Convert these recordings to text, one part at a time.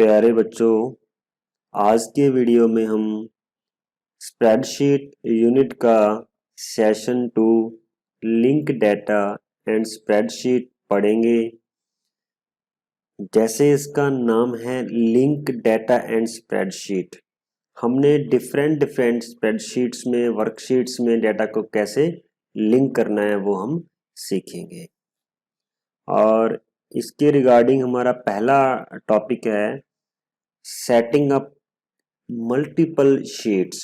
प्यारे बच्चों, आज के वीडियो में हम स्प्रेडशीट यूनिट का session 2 link data and spreadsheet पढ़ेंगे। जैसे इसका नाम है लिंक डाटा एंड स्प्रेडशीट, हमने डिफरेंट स्प्रेडशीट्स में वर्कशीट्स में डाटा को कैसे लिंक करना है वो हम सीखेंगे। और इसके रिगार्डिंग हमारा पहला टॉपिक है सेटिंग अप मल्टीपल शीट्स।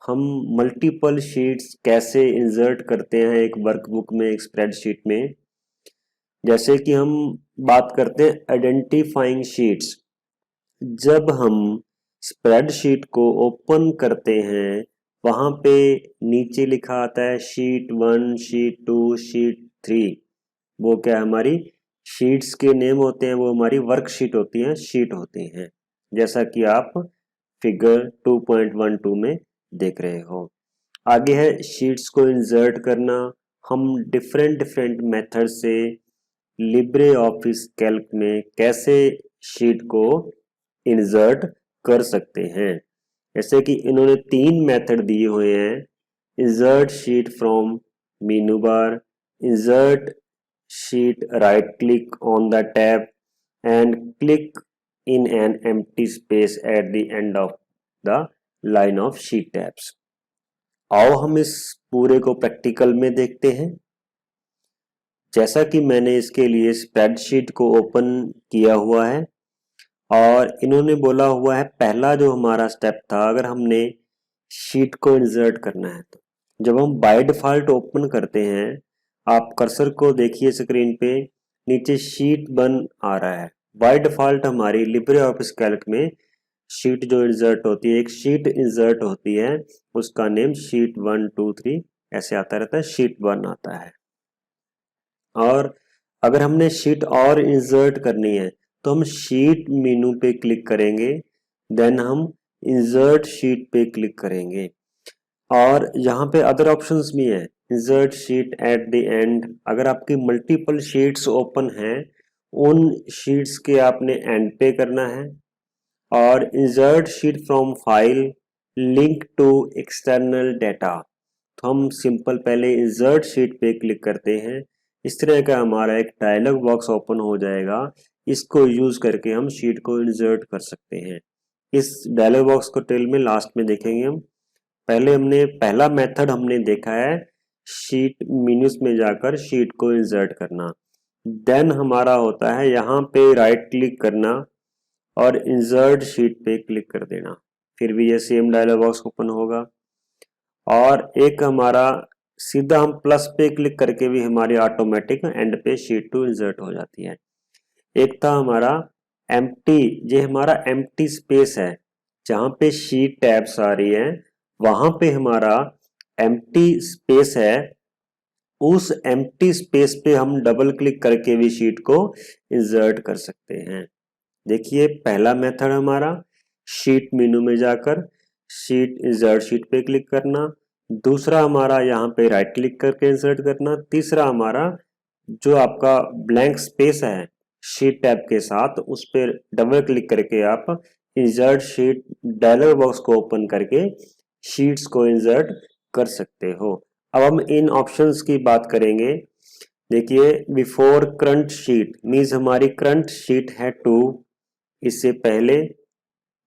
हम मल्टीपल शीट्स कैसे इंसर्ट करते हैं एक वर्कबुक में, एक स्प्रेडशीट में। जैसे कि हम बात करते हैं आइडेंटिफाइंग शीट्स। जब हम स्प्रेडशीट को ओपन करते हैं वहां पे नीचे लिखा आता है शीट 1, शीट 2, शीट 3। वो क्या हमारी शीट्स के नेम होते हैं, वो हमारी वर्कशीट होती हैं, शीट होती हैं, जैसा कि आप फिगर 2.12 में देख रहे हो। आगे है शीट्स को इंसर्ट करना। हम डिफरेंट मेथड से लिब्रे ऑफिस कैल्क में कैसे शीट को इंसर्ट कर सकते हैं। जैसे कि इन्होंने 3 मेथड दिए हुए हैं। Insert sheet from menu bar, insert sheet right click on the tab and click in an empty space at the end of the line of sheet tabs। आओ हम इस पूरे को प्रैक्टिकल में देखते हैं। जैसा कि मैंने इसके लिए स्प्रेडशीट को ओपन किया हुआ है और इन्होंने बोला हुआ है पहला जो हमारा स्टेप था, अगर हमने शीट को इंसर्ट करना है तो जब हम बाय डिफॉल्ट ओपन करते हैं, आप कर्सर को देखिए स्क्रीन पे, नीचे शीट 1 आ रहा है। बाय डिफॉल्ट हमारी लिब्रे ऑफिस कैल्क में शीट जो इंसर्ट होती है, एक शीट इंसर्ट होती है, उसका नेम शीट 1, 2, 3 ऐसे आता रहता है, शीट 1 आता है। और अगर हमने शीट और इंसर्ट करनी है तो हम शीट मेनू पे क्लिक करेंगे, देन हम इंसर्ट शीट पे क्लिक करेंगे। और यहाँ पे अदर ऑप्शंस भी हैं, insert sheet at the end. अगर आपकी मल्टीपल शीट्स ओपन हैं, उन शीट्स के आपने एंड पे करना है। और insert sheet from file link to external data, तो हम सिंपल पहले इंसर्ट शीट पे क्लिक करते हैं। इस तरह का हमारा एक डायलॉग बॉक्स ओपन हो जाएगा। इसको यूज करके हम शीट को इंसर्ट कर सकते हैं। इस डायलॉग बॉक्स को टेल में लास्ट में देखेंगे हम। पहले हमने पहला मेथड हमने देखा है शीट मेन्यूज में जाकर शीट को इंसर्ट करना। देन हमारा होता है यहाँ पे राइट क्लिक करना और इंसर्ट शीट पे क्लिक कर देना, फिर भी ये सेम डायलॉग बॉक्स ओपन होगा। और एक हमारा सीधा हम प्लस पे क्लिक करके भी हमारी ऑटोमेटिक एंड पे शीट 2 इंसर्ट हो जाती है। एक था हमारा एम्प्टी, ये हमारा एम्प्टी स्पेस है, जहां पे शीट टैब्स आ रही है वहां पे हमारा एम्प्टी स्पेस है। उस एम्प्टी स्पेस पे हम डबल क्लिक करके भी शीट को इंसर्ट कर सकते हैं। देखिए पहला मेथड हमारा शीट मेनू में जाकर शीट इंसर्ट शीट पे क्लिक करना, दूसरा हमारा यहाँ पे राइट क्लिक करके इंसर्ट करना, तीसरा हमारा जो आपका ब्लैंक स्पेस है शीट टैब के साथ, उस पर डबल क्लिक करके आप इंसर्ट शीट डायलॉग बॉक्स को ओपन करके शीट्स को इंसर्ट कर सकते हो। अब हम इन ऑप्शंस की बात करेंगे। देखिए बिफोर करंट शीट मीन्स हमारी करंट शीट है 2, इससे पहले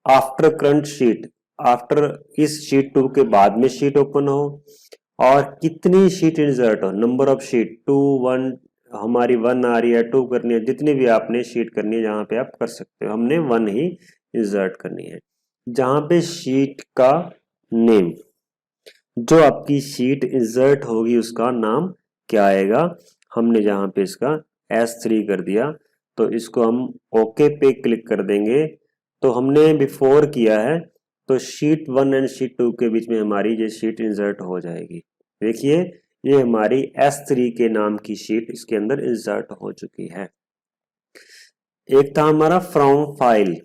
आफ्टर करंट शीट, आफ्टर इस शीट 2 के बाद में शीट ओपन हो, और कितनी शीट इंसर्ट हो, नंबर ऑफ शीट 2, 1 हमारी 1 आ रही है, 2 करनी है, जितनी भी आपने शीट करनी है जहां पे आप कर सकते हो। हमने 1 ही इंसर्ट करनी है। जहां पे शीट का नेम, जो आपकी शीट इंसर्ट होगी उसका नाम क्या आएगा, हमने जहां पे इसका S3 कर दिया, तो इसको हम ओके पे क्लिक कर देंगे। तो हमने बिफोर किया है, तो शीट 1 एंड शीट 2 के बीच में हमारी ये शीट इंसर्ट हो जाएगी। देखिए ये हमारी S3 के नाम की शीट इसके अंदर इंसर्ट हो चुकी है। एक था हमारा फ्रॉम फाइल।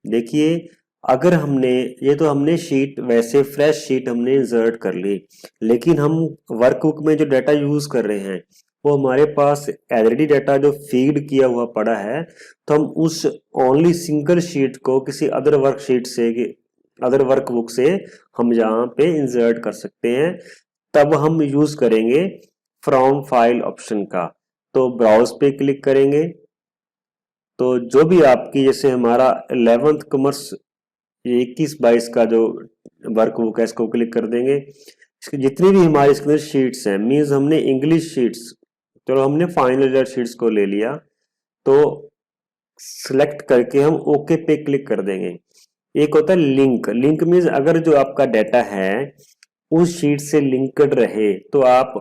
देखिए अगर हमने ये तो हमने शीट वैसे फ्रेश शीट हमने इंसर्ट कर ली, लेकिन हम वर्कबुक में जो डाटा यूज कर रहे हैं वो हमारे पास ऑलरेडी डाटा जो फीड किया हुआ पड़ा है, तो हम उस ओनली सिंगल शीट को किसी अदर वर्कशीट से, अदर वर्कबुक से हम यहाँ पे इंसर्ट कर सकते हैं। तब हम यूज करेंगे फ्रॉम फाइल ऑप्शन का। तो ब्राउज पे क्लिक करेंगे, तो जो भी आपकी, जैसे हमारा 11th कॉमर्स 21-22 का जो वर्कबुक है, इसको क्लिक कर देंगे। इसकी जितनी भी हमारी इसके अंदर शीट्स हैं, मीन्स हमने इंग्लिश शीट्स, चलो हमने फाइनल रिजल्ट शीट्स को ले लिया, तो सिलेक्ट करके हम ओके पे क्लिक कर देंगे। एक होता है लिंक। लिंक मीन्स अगर जो आपका डाटा है उस शीट से लिंक्ड रहे तो आप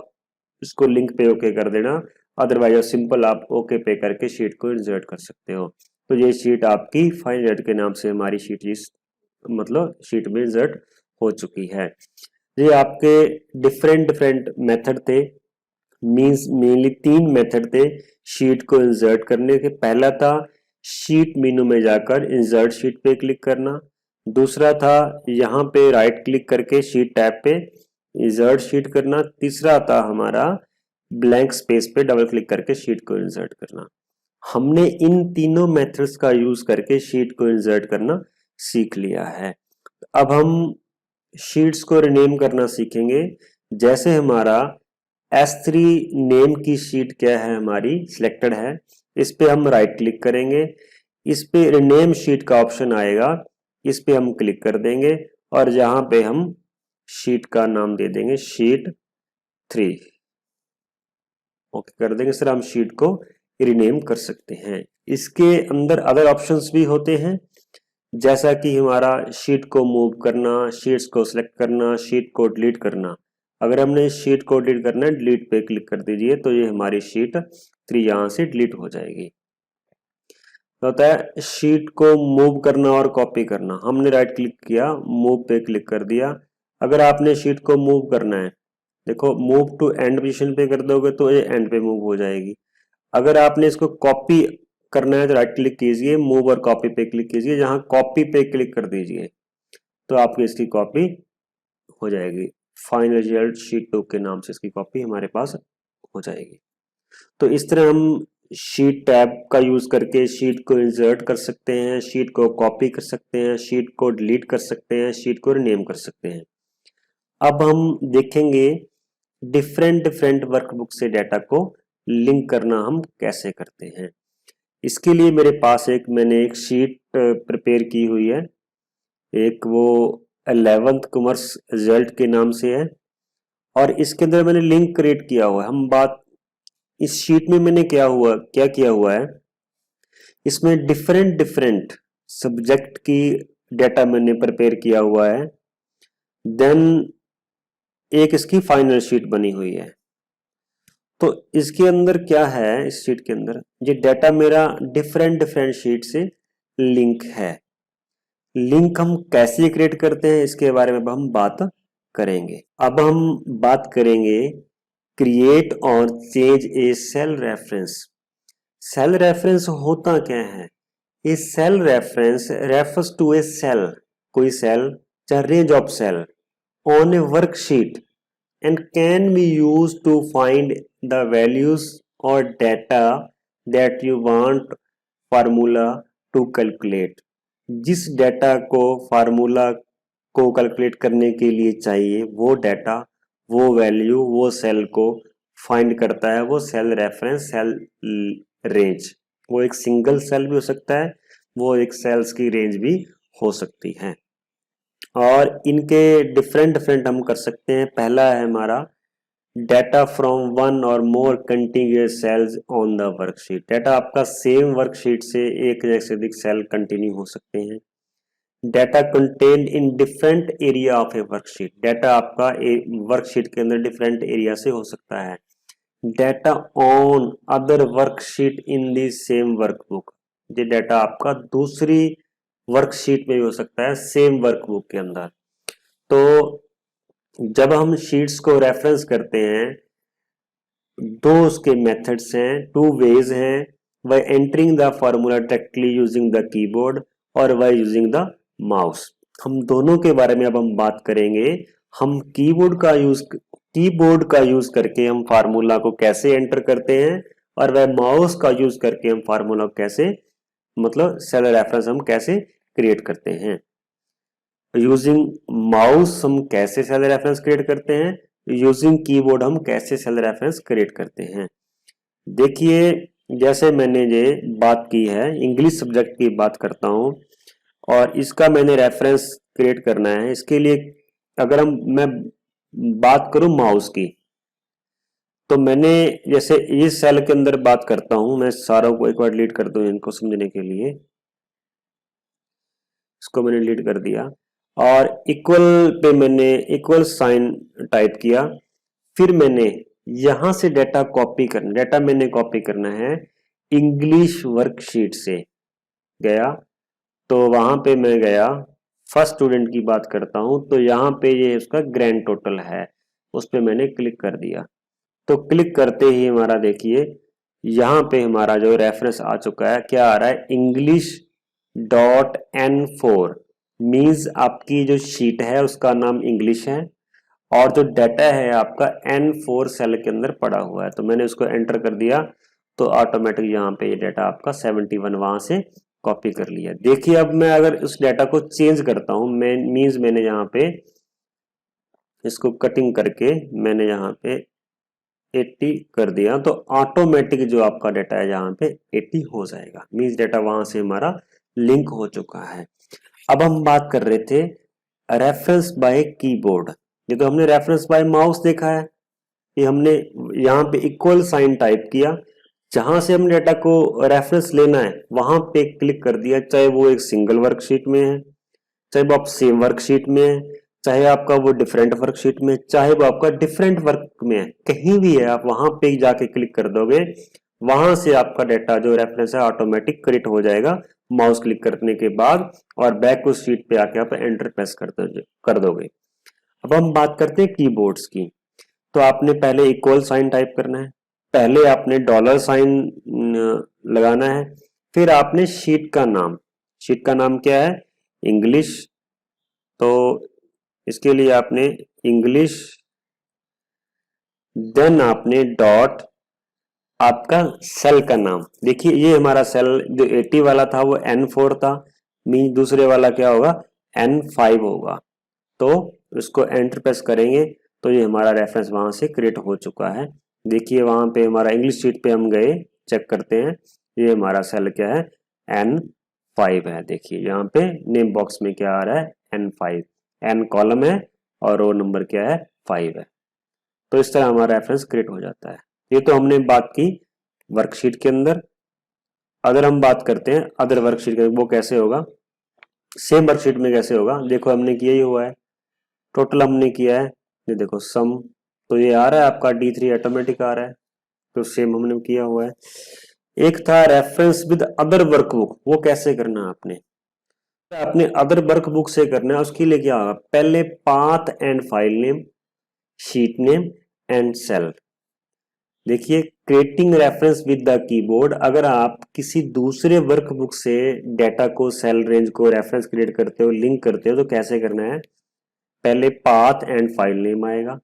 इसको लिंक पे ओके कर देना, अदरवाइज सिंपल आप ओके पे करके शीट को इंसर्ट कर सकते हो। तो ये शीट आपकी फाइनल रिजल्ट के नाम से हमारी शीट इस मतलब शीट में इंसर्ट हो चुकी है। ये आपके डिफरेंट डिफरेंट मेथड थे, मीन्स मेनली 3 मेथड थे शीट को इंसर्ट करने के। पहला था शीट मेनू में जाकर इंसर्ट शीट पे क्लिक करना। दूसरा था यहाँ पे राइट क्लिक करके शीट टैब पे इंसर्ट शीट करना। तीसरा था हमारा ब्लैंक स्पेस पे डबल क्लिक करके शीट को इंसर्ट करना। हमने इन तीनों मेथड्स का यूज करके शीट को इंसर्ट करना सीख लिया है। अब हम शीट्स को रिनेम करना सीखेंगे। जैसे हमारा S3 नेम की शीट क्या है, हमारी सिलेक्टेड है, इस पे हम राइट क्लिक करेंगे, इस पे रिनेम शीट का ऑप्शन आएगा, इस पे हम क्लिक कर देंगे और जहां पे हम शीट का नाम दे देंगे शीट 3। ओके कर देंगे सर, हम शीट को रिनेम कर सकते हैं। इसके अंदर अदर ऑप्शंस भी होते हैं, जैसा कि हमारा शीट को मूव करना, शीट्स को सिलेक्ट करना, शीट को डिलीट करना। अगर हमने शीट को डिलीट करना है, डिलीट पे क्लिक कर दीजिए, तो ये हमारी शीट 3 यहाँ से डिलीट हो जाएगी। तो होता है शीट को मूव करना और कॉपी करना। हमने राइट क्लिक किया, मूव पे क्लिक कर दिया। अगर आपने शीट को मूव करना है, देखो मूव टू एंड पोजीशन पे कर दोगे तो ये एंड पे मूव हो जाएगी। अगर आपने इसको कॉपी करना है तो राइट क्लिक कीजिए, मूव और कॉपी पे क्लिक कीजिए, जहां कॉपी पे क्लिक कर दीजिए तो आपकी इसकी कॉपी हो जाएगी। फाइनल रिजल्ट शीट 2 के नाम से इसकी कॉपी हमारे पास हो जाएगी। तो इस तरह हम शीट टैब का यूज करके शीट को इंसर्ट कर सकते हैं, शीट को कॉपी कर सकते हैं, शीट को डिलीट कर सकते हैं, शीट को रीनेम कर सकते हैं। अब हम देखेंगे डिफरेंट डिफरेंट वर्कबुक से डाटा को लिंक करना हम कैसे करते हैं। इसके लिए मेरे पास मैंने एक शीट प्रिपेयर की हुई है, एक वो 11th कॉमर्स रिजल्ट के नाम से है, और इसके अंदर मैंने लिंक क्रिएट किया हुआ है। हम बात इस शीट में मैंने क्या किया हुआ है, इसमें डिफरेंट डिफरेंट सब्जेक्ट की डाटा मैंने प्रिपेयर किया हुआ है। देन एक इसकी फाइनल शीट बनी हुई है। तो इसके अंदर क्या है, इस शीट के अंदर ये डाटा मेरा डिफरेंट डिफरेंट शीट से लिंक है। लिंक हम कैसे क्रिएट करते हैं इसके बारे में हम बात करेंगे। अब हम बात करेंगे क्रिएट और change a cell reference. Cell reference होता क्या है? A cell reference refers to a cell, कोई सेल चाहे range of cell on a worksheet and can be used to find the values or data that you want formula to calculate। जिस data को formula को calculate करने के लिए चाहिए वो डाटा, वो वैल्यू, वो सेल को फाइंड करता है वो सेल रेफरेंस, सेल रेंज। वो एक सिंगल सेल भी हो सकता है, वो एक सेल्स की रेंज भी हो सकती है, और इनके डिफरेंट डिफरेंट हम कर सकते हैं। पहला है हमारा data from one or more continuous cells on the worksheet. Data आपका सेम वर्कशीट से एक जैसे अधिक सेल कंटिन्यू हो सकते हैं। Data contained in different area of a worksheet, data आपका वर्कशीट के अंदर डिफरेंट एरिया से हो सकता है। Data on other worksheet in the same workbook, ये डाटा आपका दूसरी वर्कशीट में भी हो सकता है सेम वर्कबुक के अंदर। तो जब हम शीट्स को रेफरेंस करते हैं, दो उसके मेथड्स हैं, 2 वेज हैं, bye entering the formula directly using the keyboard और बाय यूजिंग द माउस। हम दोनों के बारे में अब हम बात करेंगे। हम कीबोर्ड का यूज कीबोर्ड का यूज करके हम फार्मूला को कैसे एंटर करते हैं और वह माउस का यूज करके हम फार्मूला को कैसे मतलब सेल रेफरेंस हम कैसे क्रिएट करते हैं। यूजिंग माउस हम कैसे सेल रेफरेंस क्रिएट करते हैं, यूजिंग कीबोर्ड हम कैसे सेल रेफरेंस क्रिएट करते हैं। देखिए जैसे मैंने ये बात की है, इंग्लिश सब्जेक्ट की बात करता हूं और इसका मैंने रेफरेंस क्रिएट करना है। इसके लिए अगर मैं बात करूं माउस की, तो मैंने जैसे इस सेल के अंदर बात करता हूं, मैं सारों को एक बार डिलीट कर दूं इनको समझने के लिए। इसको मैंने डिलीट कर दिया और इक्वल पे मैंने इक्वल साइन टाइप किया। फिर मैंने यहां से डाटा कॉपी करना, डाटा मैंने कॉपी करना है इंग्लिश वर्कशीट से गया, तो वहां पे मैं गया, फर्स्ट स्टूडेंट की बात करता हूं, तो यहाँ पे ये उसका ग्रैंड टोटल है, उस पे मैंने क्लिक कर दिया। तो क्लिक करते ही हमारा देखिए यहाँ पे हमारा जो रेफरेंस आ चुका है, क्या आ रहा है, इंग्लिश डॉट N4 मीन्स आपकी जो शीट है उसका नाम इंग्लिश है और जो डाटा है आपका N4 सेल के अंदर पड़ा हुआ है। तो मैंने उसको एंटर कर दिया तो ऑटोमेटिक यहाँ पे ये डाटा आपका 71 वहां से कॉपी कर लिया। देखिए अब मैं अगर उस डाटा को चेंज करता हूं, मैं मीन्स मैंने यहाँ पे इसको कटिंग करके मैंने यहाँ पे 80 कर दिया, तो ऑटोमेटिक जो आपका डाटा है यहाँ पे 80 हो जाएगा। मीन्स डाटा वहां से हमारा लिंक हो चुका है। अब हम बात कर रहे थे रेफरेंस बाय कीबोर्ड। ये तो हमने रेफरेंस बाय माउस देखा है, ये हमने यहाँ पे इक्वल साइन टाइप किया, जहां से हम डाटा को रेफरेंस लेना है वहां पे क्लिक कर दिया, चाहे वो एक सिंगल वर्कशीट में है, चाहे वो आप सेम वर्कशीट में है, चाहे आपका वो डिफरेंट वर्कशीट में, चाहे वो आपका डिफरेंट वर्क में है, कहीं भी है आप वहां पे जाके क्लिक कर दोगे, वहां से आपका डाटा जो रेफरेंस है ऑटोमेटिक क्रिएट हो जाएगा माउस क्लिक करने के बाद, और बैक उस शीट पे आके आप एंटर प्रेस कर दोगे। अब हम बात करते हैं कीबोर्ड्स की। तो आपने पहले इक्वल साइन टाइप करना है, पहले आपने डॉलर साइन लगाना है, फिर आपने शीट का नाम क्या है, इंग्लिश, तो इसके लिए आपने इंग्लिश, देन आपने डॉट आपका सेल का नाम। देखिए ये हमारा सेल जो 80 वाला था वो N4 था, मीन दूसरे वाला क्या होगा, N5 होगा। तो इसको एंटर प्रेस करेंगे तो ये हमारा रेफरेंस वहां से क्रिएट हो चुका है। देखिए वहां पे हमारा इंग्लिश शीट पे हम गए, चेक करते हैं, ये हमारा सेल क्या है, N5 है। देखिए यहाँ पे नेम बॉक्स में क्या आ रहा है, N5, N कॉलम है और रो नंबर क्या है, 5 है। तो इस तरह हमारा रेफरेंस क्रिएट हो जाता है। ये तो हमने बात की वर्कशीट के अंदर। अगर हम बात करते हैं अदर वर्कशीट के, वो कैसे होगा, सेम वर्कशीट में कैसे होगा, देखो हमने किया ही हुआ है, टोटल हमने किया है, ये देखो सम, तो ये आ रहा है आपका D3 ऑटोमेटिक आ रहा है, तो सेम हमने किया हुआ है। एक था रेफरेंस विद अदर वर्कबुक, वो कैसे करना है आपने अदर वर्कबुक से करना है। उसके लिए क्या होगा, पहले path and file name, sheet name and cell. देखिए creating reference with the keyboard, अगर आप किसी दूसरे वर्कबुक से डाटा को, सेल रेंज को रेफरेंस क्रिएट करते हो, लिंक करते हो, तो कैसे करना है, पहले पाथ एंड फाइल नेम आएगा,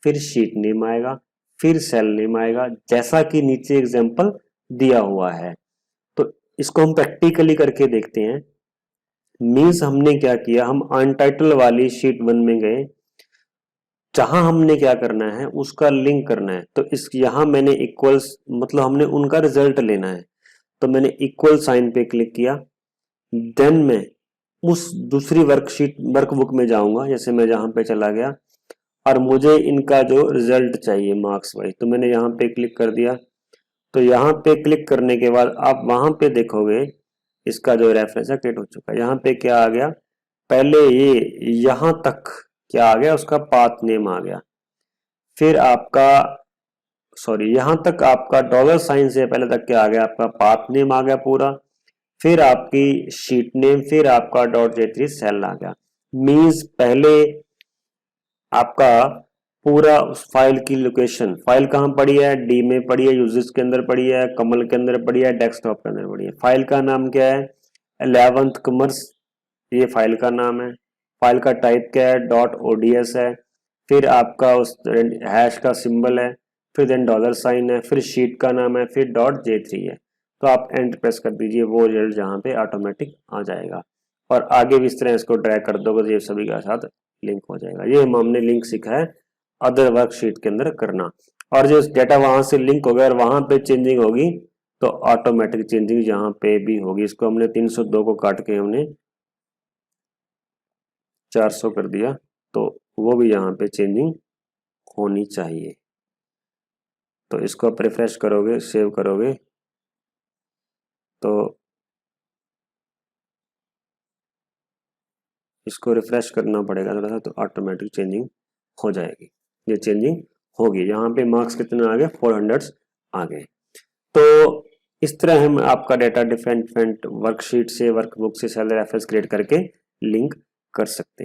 फिर शीट नेम आएगा, फिर सेल नेम आएगा, जैसा कि नीचे एग्जांपल दिया हुआ है। तो इसको हम प्रैक्टिकली करके देखते हैं। मीन्स हमने क्या किया, हम अनटाइटल वाली शीट 1 में गए, जहां हमने क्या करना है, उसका लिंक करना है। तो इस यहाँ मैंने इक्वल्स, मतलब हमने उनका रिजल्ट लेना है, तो मैंने इक्वल साइन पे क्लिक किया, देन मैं उस दूसरी वर्कबुक में जाऊंगा, जैसे मैं जहां पे चला गया और मुझे इनका जो रिजल्ट चाहिए मार्क्स वाइज, तो मैंने यहाँ पे क्लिक कर दिया। तो यहाँ पे क्लिक करने के बाद आप वहां पे देखोगे इसका जो रेफरेंस है क्रिएट हो चुका है। यहाँ पे क्या आ गया, पहले ये यहां तक क्या आ गया, उसका पाथ नेम आ गया, फिर आपका सॉरी यहां तक आपका डॉलर साइन से पहले तक क्या आ गया, आपका पाथ नेम आ गया पूरा, फिर आपकी शीट नेम, फिर आपका .j3 सेल आ गया। मींस पहले आपका पूरा उस फाइल की लोकेशन, फाइल कहाँ पड़ी है, डी में पड़ी है, यूजर्स के अंदर पड़ी है, कमल के अंदर पड़ी है, डेस्कटॉप के अंदर पड़ी है। फाइल का नाम क्या है, 11th कॉमर्स, ये फाइल का नाम है। फाइल का टाइप क्या है, .ods है। फिर आपका उस हैश का सिंबल है, फिर देन डॉलर साइन है, फिर शीट का नाम है, फिर .j3 है। तो आप एंटर प्रेस कर दीजिए, वो रिजल्ट जहाँ पे ऑटोमेटिक आ जाएगा। और आगे भी इस तरह इसको ड्रैग कर दोगे तो ये सभी के साथ लिंक हो जाएगा। ये हमने लिंक सीखा है अदर वर्कशीट के अंदर करना। और जो डेटा वहां से लिंक हो गया और वहां पे चेंजिंग होगी तो ऑटोमेटिक चेंजिंग यहाँ पे भी होगी। इसको हमने 302 को काट के हमने 400 कर दिया, तो वो भी यहाँ पे चेंजिंग होनी चाहिए। तो इसको आप रिफ्रेश करोगे, सेव करोगे तो इसको रिफ्रेश करना पड़ेगा थोड़ा सा, तो ऑटोमेटिक चेंजिंग हो जाएगी। ये चेंजिंग होगी। यहाँ पे मार्क्स कितने आ गए, 400 आ गए। तो इस तरह हम आपका डेटा डिफरेंट डिफरेंट वर्कशीट से, वर्कबुक से, सैलरी रेफरेंस क्रिएट करके लिंक कर सकते हैं।